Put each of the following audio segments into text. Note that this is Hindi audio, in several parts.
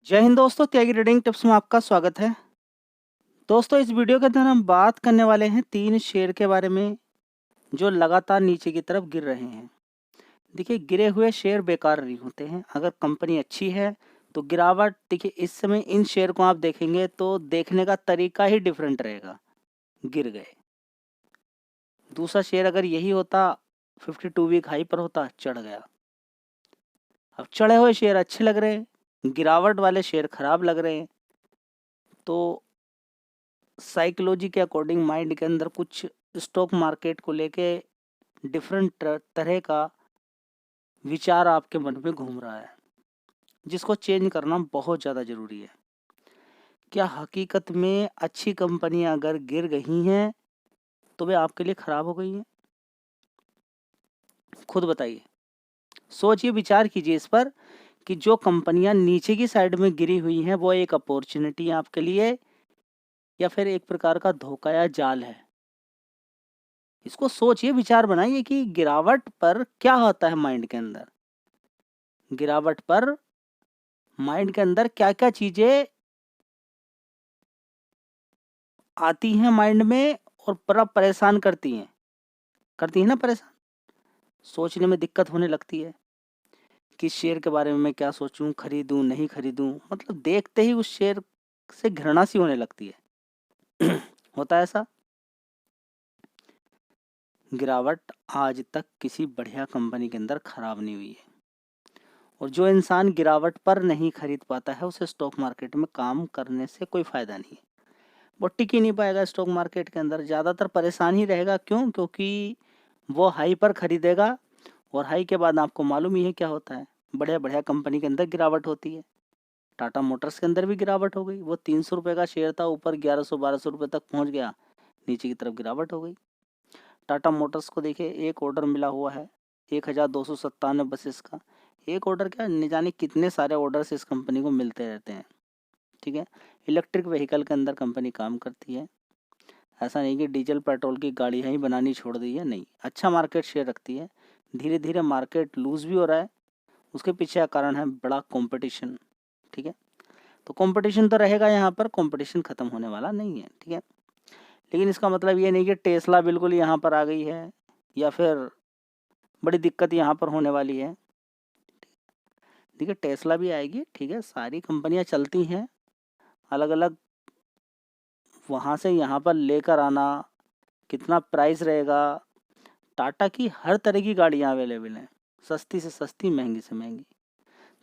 जय हिंद दोस्तों, त्यागी ट्रेडिंग टिप्स में आपका स्वागत है। दोस्तों, इस वीडियो के अंदर हम बात करने वाले हैं 3 शेयर के बारे में जो लगातार नीचे की तरफ गिर रहे हैं। देखिए, गिरे हुए शेयर बेकार नहीं होते हैं। अगर कंपनी अच्छी है तो गिरावट, देखिए इस समय इन शेयर को आप देखेंगे तो देखने का तरीका ही डिफरेंट रहेगा। गिर गए। दूसरा शेयर अगर यही होता 52 वीक हाई पर होता, चढ़ गया। अब चढ़े हुए शेयर अच्छे लग रहे हैं, गिरावट वाले शेयर खराब लग रहे हैं। तो साइकोलॉजी के अकॉर्डिंग माइंड के अंदर कुछ स्टॉक मार्केट को लेके डिफरेंट तरह का विचार आपके मन में घूम रहा है, जिसको चेंज करना बहुत ज़्यादा ज़रूरी है। क्या हकीकत में अच्छी कंपनियां अगर गिर गई हैं तो वे आपके लिए ख़राब हो गई हैं? खुद बताइए, सोचिए, विचार कीजिए इस पर कि जो कंपनियां नीचे की साइड में गिरी हुई हैं वो एक अपॉर्चुनिटी है आपके लिए या फिर एक प्रकार का धोखा या जाल है। इसको सोचिए, विचार बनाइए कि गिरावट पर क्या होता है माइंड के अंदर। गिरावट पर माइंड के अंदर क्या क्या चीजें आती हैं माइंड में और बड़ा परेशान करती हैं ना परेशान। सोचने में दिक्कत होने लगती है कि शेयर के बारे में मैं क्या सोचूं, खरीदूं नहीं खरीदूं, मतलब देखते ही उस शेयर से घृणा सी होने लगती है। होता है ऐसा। गिरावट आज तक किसी बढ़िया कंपनी के अंदर खराब नहीं हुई है, और जो इंसान गिरावट पर नहीं खरीद पाता है उसे स्टॉक मार्केट में काम करने से कोई फायदा नहीं है। वो टिक ही नहीं पाएगा स्टॉक मार्केट के अंदर, ज़्यादातर परेशान ही रहेगा। क्यों? क्योंकि वो हाई पर खरीदेगा और हाई के बाद आपको मालूम ही है क्या होता है। बढ़िया बढ़िया कंपनी के अंदर गिरावट होती है। टाटा मोटर्स के अंदर भी गिरावट हो गई। वो 300 रुपये का शेयर था, ऊपर 1100-1200 रुपये तक पहुंच गया, नीचे की तरफ गिरावट हो गई। टाटा मोटर्स को देखिए, एक ऑर्डर मिला हुआ है 1297 बसेस का। एक ऑर्डर क्या, न जाने कितने सारे ऑर्डर्स इस कंपनी को मिलते रहते हैं। ठीक है, इलेक्ट्रिक व्हीकल के अंदर कंपनी काम करती है। ऐसा नहीं कि डीजल पेट्रोल की गाड़ियाँ ही बनानी छोड़ दी है, नहीं, अच्छा मार्केट शेयर रखती है। धीरे धीरे मार्केट लूज भी हो रहा है, उसके पीछे का कारण है बड़ा कंपटीशन। ठीक है, तो कंपटीशन तो रहेगा, यहाँ पर कंपटीशन खत्म होने वाला नहीं है। ठीक है, लेकिन इसका मतलब ये नहीं कि टेस्ला बिल्कुल यहाँ पर आ गई है या फिर बड़ी दिक्कत यहाँ पर होने वाली है। देखिए, टेस्ला भी आएगी, ठीक है, सारी कंपनियाँ चलती हैं अलग अलग। वहाँ से यहाँ पर लेकर आना, कितना प्राइस रहेगा। टाटा की हर तरह की गाड़ियाँ अवेलेबल हैं, सस्ती से सस्ती, महंगी से महंगी।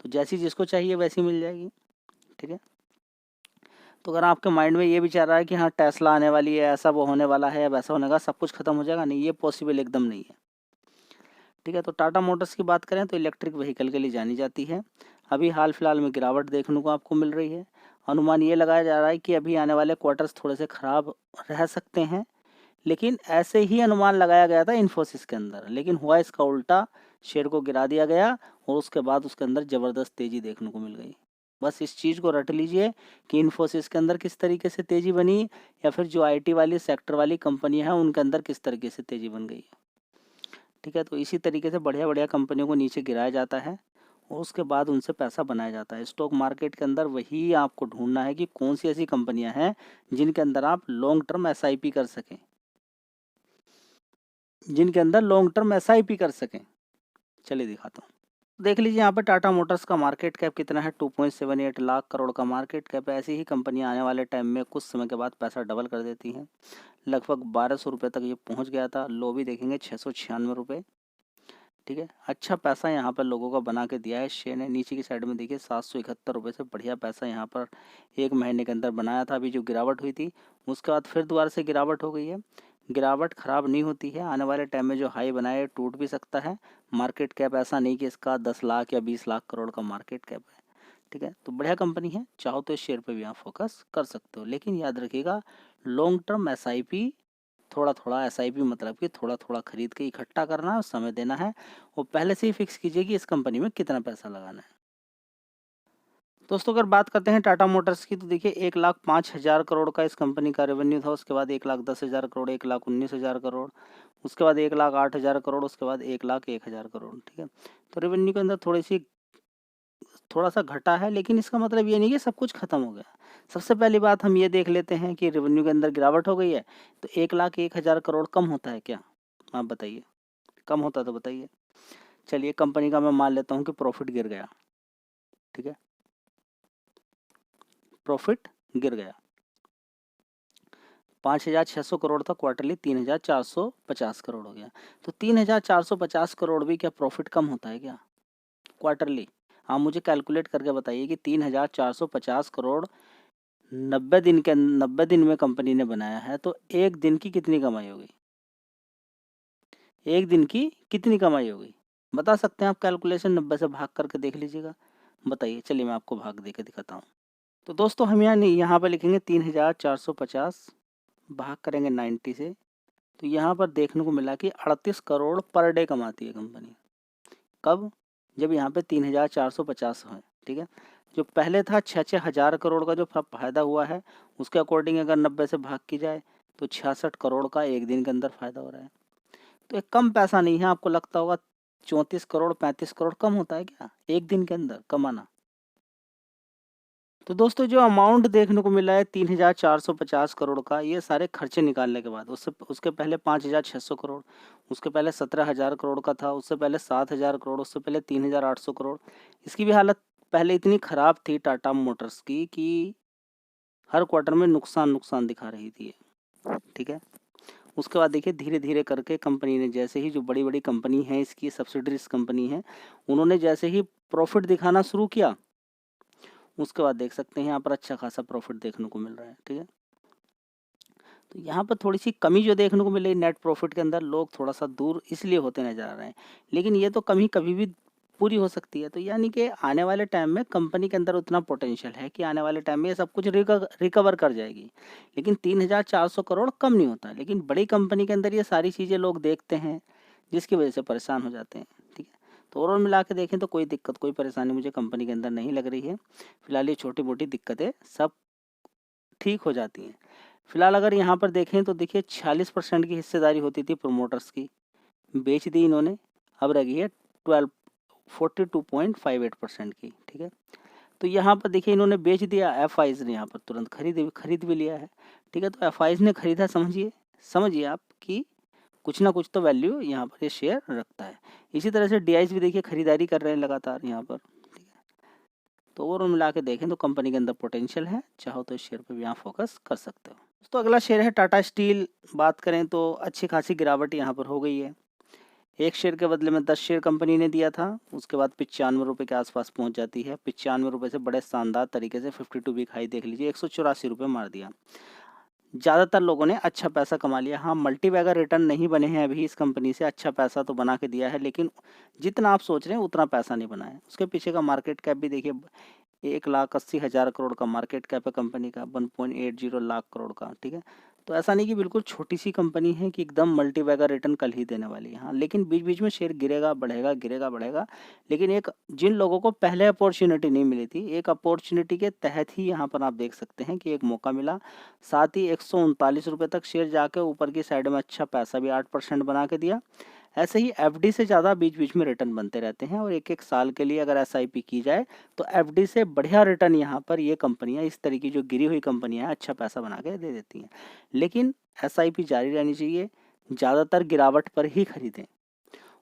तो जैसी जिसको चाहिए वैसी मिल जाएगी। ठीक है, तो अगर आपके माइंड में ये विचार रहा है कि हाँ टेस्ला आने वाली है, ऐसा वो होने वाला है या वैसा होने का, सब कुछ खत्म हो जाएगा, नहीं, ये पॉसिबल एकदम नहीं है। ठीक है, तो टाटा मोटर्स की बात करें तो इलेक्ट्रिक व्हीकल के लिए जानी जाती है। अभी हाल फिलहाल में गिरावट देखने को आपको मिल रही है। अनुमान ये लगाया जा रहा है कि अभी आने वाले क्वार्टर्स थोड़े से खराब रह सकते हैं, लेकिन ऐसे ही अनुमान लगाया गया था इन्फोसिस के अंदर, लेकिन हुआ इसका उल्टा। शेयर को गिरा दिया गया और उसके बाद उसके अंदर ज़बरदस्त तेज़ी देखने को मिल गई। बस इस चीज़ को रट लीजिए कि इन्फोसिस के अंदर किस तरीके से तेज़ी बनी, या फिर जो आईटी वाली सेक्टर वाली कंपनियां हैं उनके अंदर किस तरीके से तेज़ी बन गई। ठीक है, तो इसी तरीके से बढ़िया बढ़िया कंपनियों को नीचे गिराया जाता है और उसके बाद उनसे पैसा बनाया जाता है। स्टॉक मार्केट के अंदर वही आपको ढूंढना है कि कौन सी ऐसी कंपनियां हैं जिनके अंदर आप लॉन्ग टर्म एसआईपी कर सकें, जिनके अंदर लॉन्ग टर्म एसआईपी कर सकें। चलिए दिखाता हूँ। देख लीजिए यहाँ पर टाटा मोटर्स का मार्केट कैप कितना है, 2.78 लाख करोड़ का मार्केट कैप है। ऐसी ही कंपनियां आने वाले टाइम में कुछ समय के बाद पैसा डबल कर देती हैं। लगभग 1200 रुपये तक ये पहुँच गया था। लो भी देखेंगे 696 रुपये। ठीक है, अच्छा पैसा यहाँ पर लोगों का बना के दिया है शेयर ने। नीचे की साइड में देखिए 771 रुपये से बढ़िया पैसा यहाँ पर एक महीने के अंदर बनाया था। अभी जो गिरावट हुई थी उसके बाद फिर दोबारा से गिरावट हो गई है। गिरावट खराब नहीं होती है, आने वाले टाइम में जो हाई बनाए टूट भी सकता है। मार्केट कैप ऐसा नहीं कि इसका 10 लाख या 20 लाख करोड़ का मार्केट कैप है। ठीक है, तो बढ़िया कंपनी है, चाहो तो इस शेयर पर भी आप फोकस कर सकते हो, लेकिन याद रखिएगा लॉन्ग टर्म एसआईपी, थोड़ा थोड़ा एसआईपी मतलब कि थोड़ा थोड़ा खरीद के इकट्ठा करना है और समय देना है। और पहले से ही फिक्स कीजिए कि इस कंपनी में कितना पैसा लगाना है। दोस्तों, अगर बात करते हैं टाटा मोटर्स की तो देखिए 1,05,000 करोड़ का इस कंपनी का रेवेन्यू था। उसके बाद 1,10,000 करोड़, 1,19,000 करोड़, उसके बाद 1,08,000 करोड़, उसके बाद 1,01,000 करोड़। ठीक है, तो रेवेन्यू के अंदर थोड़ी सी थोड़ा सा घटा है, लेकिन इसका मतलब ये नहीं कि सब कुछ खत्म हो गया। सबसे पहली बात हम ये देख लेते हैं कि रेवेन्यू के अंदर गिरावट हो गई है, तो 1,01,000 करोड़ कम होता है क्या? आप बताइए, कम होता तो बताइए। चलिए कंपनी का मैं मान लेता हूँ कि प्रॉफिट गिर गया, ठीक है, प्रॉफिट गिर गया, 5,600 करोड़ था क्वार्टरली, 3,450 करोड़ हो गया। तो 3,450 करोड़ भी क्या प्रॉफिट कम होता है क्या क्वार्टरली? आप मुझे कैलकुलेट करके बताइए कि 3,450 करोड़ 90 दिन में कंपनी ने बनाया है, तो एक दिन की कितनी कमाई होगी? एक दिन की कितनी कमाई होगी? बता सकते हैं आप? कैलकुलेशन 90 से भाग करके देख लीजिएगा, बताइए। चलिए मैं आपको भाग दे के दिखाता हूँ। तो दोस्तों हम यहाँ पर लिखेंगे 3,450 भाग करेंगे 90 से, तो यहाँ पर देखने को मिला कि 38 करोड़ पर डे कमाती है कंपनी। कब? जब यहाँ पे 3,450 है, ठीक है। जो पहले था 6,000 करोड़ का जो फायदा हुआ है, उसके अकॉर्डिंग अगर 90 से भाग की जाए तो 66 करोड़ का एक दिन के अंदर फायदा हो रहा है। तो एक कम पैसा नहीं है। आपको लगता होगा 34 करोड़ 35 करोड़ कम होता है क्या एक दिन के अंदर कमाना? तो दोस्तों जो अमाउंट देखने को मिला है 3,450 करोड़ का, ये सारे खर्चे निकालने के बाद, उसके पहले 5,600 करोड़, उसके पहले 17,000 करोड़ का था, उससे पहले 7,000 करोड़, उससे पहले 3,800 करोड़। इसकी भी हालत पहले इतनी खराब थी टाटा मोटर्स की कि हर क्वार्टर में नुकसान दिखा रही थी, ठीक है। उसके बाद देखिए धीरे धीरे करके कंपनी ने, जैसे ही जो बड़ी बड़ी कंपनी है, इसकी सब्सिडरीज कंपनी है, उन्होंने जैसे ही प्रॉफिट दिखाना शुरू किया, उसके बाद देख सकते हैं यहाँ पर अच्छा खासा प्रॉफिट देखने को मिल रहा है, ठीक है। तो यहाँ पर थोड़ी सी कमी जो देखने को मिल रही है नेट प्रॉफिट के अंदर, लोग थोड़ा सा दूर इसलिए होते नजर आ रहे हैं, लेकिन ये तो कमी कभी भी पूरी हो सकती है। तो यानी कि आने वाले टाइम में कंपनी के अंदर उतना पोटेंशियल है कि आने वाले टाइम में ये सब कुछ रिकवर कर जाएगी। लेकिन 3,400 करोड़ कम नहीं होता, लेकिन बड़ी कंपनी के अंदर ये सारी चीज़ें लोग देखते हैं, जिसकी वजह से परेशान हो जाते हैं, ठीक है। तो ओवरऑल मिला के देखें तो कोई दिक्कत, कोई परेशानी मुझे कंपनी के अंदर नहीं लग रही है। फिलहाल ये छोटी मोटी दिक्कतें सब ठीक हो जाती हैं। फिलहाल अगर यहाँ पर देखें तो देखिए 46% की हिस्सेदारी होती थी प्रोमोटर्स की, बेच दी इन्होंने, अब रह गई है 42.58% की, ठीक है। तो यहाँ पर देखिए इन्होंने बेच दिया, एफ आईज ने यहाँ पर तुरंत खरीद भी लिया है, ठीक है। तो एफ आईज ने खरीदा, समझिए आप कि कुछ ना कुछ तो वैल्यू यहाँ पर ये शेयर रखता है। इसी तरह से डी भी देखिए खरीदारी कर रहे हैं लगातार यहाँ पर, ठीक है। तो ओवरऑल मिला के देखें तो कंपनी के अंदर पोटेंशियल है, चाहो तो इस शेयर पर भी यहाँ फोकस कर सकते हो। तो अगला शेयर है टाटा स्टील। बात करें तो अच्छी खासी गिरावट यहाँ पर हो गई है। एक शेयर के बदले में 10 शेयर कंपनी ने दिया था, उसके बाद 95 रुपये के आसपास पहुंच जाती है। 95 रुपये से बड़े शानदार तरीके से 52 वीक हाई देख लीजिए, 184 रुपये मार दिया। ज़्यादातर लोगों ने अच्छा पैसा कमा लिया। हाँ, मल्टी बैगर रिटर्न नहीं बने हैं अभी इस कंपनी से, अच्छा पैसा तो बना के दिया है, लेकिन जितना आप सोच रहे हैं उतना पैसा नहीं बना है। उसके पीछे का मार्केट कैप भी देखिए, 1,80,000 करोड़ का मार्केट कैप है कंपनी का, 1.80 लाख करोड़ का, ठीक है। तो ऐसा नहीं कि बिल्कुल छोटी सी कंपनी है कि एकदम मल्टी बैगर रिटर्न कल ही देने वाली है। हाँ, लेकिन बीच बीच में शेयर गिरेगा बढ़ेगा, लेकिन एक जिन लोगों को पहले अपॉर्चुनिटी नहीं मिली थी, एक अपॉर्चुनिटी के तहत ही यहाँ पर आप देख सकते हैं कि एक मौका मिला। साथ ही 139 रुपये तक शेयर जाके ऊपर की साइड में अच्छा पैसा भी 8% बना के दिया। ऐसे ही एफडी से ज़्यादा बीच बीच में रिटर्न बनते रहते हैं, और एक एक साल के लिए अगर एसआईपी की जाए तो एफडी से बढ़िया रिटर्न यहाँ पर ये कंपनियाँ, इस तरीके जो गिरी हुई कंपनियाँ अच्छा पैसा बना के दे देती हैं। लेकिन एसआईपी जारी रहनी चाहिए, ज़्यादातर गिरावट पर ही खरीदें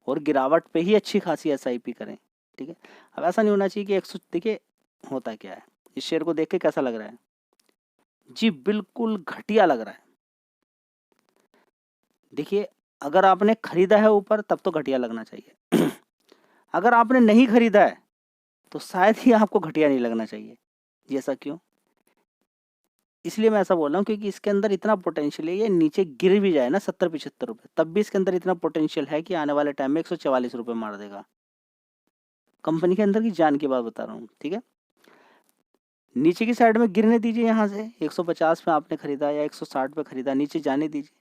और गिरावट पे ही अच्छी खासी एसआईपी करें, ठीक है। अब ऐसा नहीं होना चाहिए कि 100, देखिए होता क्या है, इस शेयर को देख के कैसा लग रहा है जी? बिल्कुल घटिया लग रहा है। देखिए अगर आपने खरीदा है ऊपर तब तो घटिया लगना चाहिए अगर आपने नहीं खरीदा है तो शायद ही आपको घटिया नहीं लगना चाहिए जी। ऐसा क्यों? इसलिए मैं ऐसा बोल रहा हूँ क्योंकि इसके अंदर इतना पोटेंशियल है, ये नीचे गिर भी जाए ना 70-75 रुपये, तब भी इसके अंदर इतना पोटेंशियल है कि आने वाले टाइम में 144 रुपये मार देगा। कंपनी के अंदर की जान की बात बता रहा हूँ, ठीक है। नीचे की साइड में गिरने दीजिए, यहाँ से 150 पे आपने खरीदा या 160 पे खरीदा, नीचे जाने दीजिए।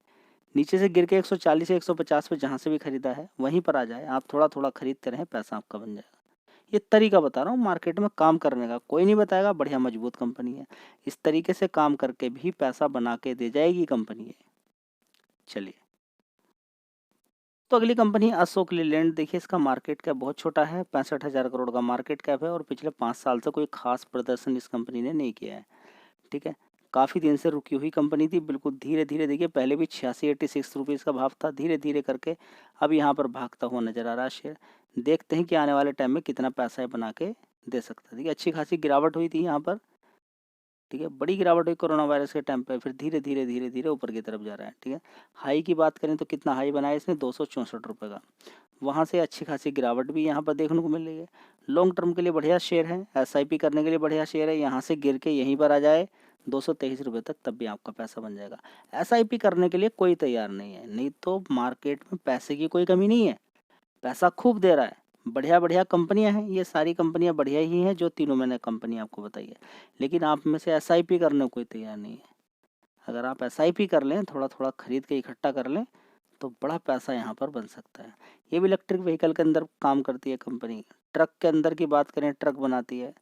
नीचे से गिर के 140 या 150 पे जहाँ से भी खरीदा है वहीं पर आ जाए, आप थोड़ा थोड़ा खरीदते रहें, पैसा आपका बन जाएगा। ये तरीका बता रहा हूँ मार्केट में काम करने का, कोई नहीं बताएगा, बढ़िया मजबूत कंपनी है, इस तरीके से काम करके भी पैसा बना के दे जाएगी कंपनी है। चलिए। तो अगली कंपनी अशोक लीलैंड। देखिए इसका मार्केट कैप बहुत छोटा है, 65,000 करोड़ का मार्केट कैप है और पिछले 5 साल से कोई खास प्रदर्शन इस कंपनी ने नहीं किया है। ठीक है, काफ़ी दिन से रुकी हुई कंपनी थी, बिल्कुल धीरे धीरे देखिए पहले भी 86-86 रुपीज़ का भाव था, धीरे धीरे करके अब यहाँ पर भागता हुआ नजर आ रहा है शेयर। देखते हैं कि आने वाले टाइम में कितना पैसा ये बना के दे सकता है। ठीक है, अच्छी खासी गिरावट हुई थी यहाँ पर। ठीक है, बड़ी गिरावट हुई कोरोना वायरस के टाइम पे, फिर धीरे धीरे धीरे धीरे ऊपर की तरफ जा रहा है। ठीक है, हाई की बात करें तो कितना हाई बनाया इसने, 264 रुपये का। वहाँ से अच्छी खासी गिरावट भी यहाँ पर देखने को मिल रही है। लॉन्ग टर्म के लिए बढ़िया शेयर है, एसआईपी करने के लिए बढ़िया शेयर है। यहाँ से गिर के यहीं पर आ जाए 223 रुपये तक, तब भी आपका पैसा बन जाएगा। एसआईपी करने के लिए कोई तैयार नहीं है, नहीं तो मार्केट में पैसे की कोई कमी नहीं है, पैसा खूब दे रहा है। बढ़िया बढ़िया कंपनियां हैं, ये सारी कंपनियां बढ़िया ही हैं जो तीनों मैंने कंपनी आपको बताई है। लेकिन आप में से एसआईपी करने को कोई तैयार नहीं है। अगर आप एसआईपी कर लें, थोड़ा थोड़ा खरीद के इकट्ठा कर लें, तो बड़ा पैसा यहाँ पर बन सकता है। ये भी इलेक्ट्रिक व्हीकल के अंदर काम करती है कंपनी। ट्रक के अंदर की बात करें, ट्रक बनाती है।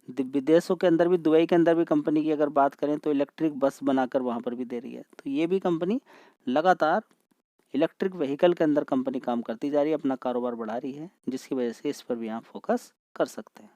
विदेशों के अंदर भी, दुबई के अंदर भी कंपनी की अगर बात करें तो इलेक्ट्रिक बस बनाकर वहाँ पर भी दे रही है। तो ये भी कंपनी लगातार इलेक्ट्रिक व्हीकल के अंदर कंपनी काम करती जा रही है, अपना कारोबार बढ़ा रही है, जिसकी वजह से इस पर भी आप फोकस कर सकते हैं।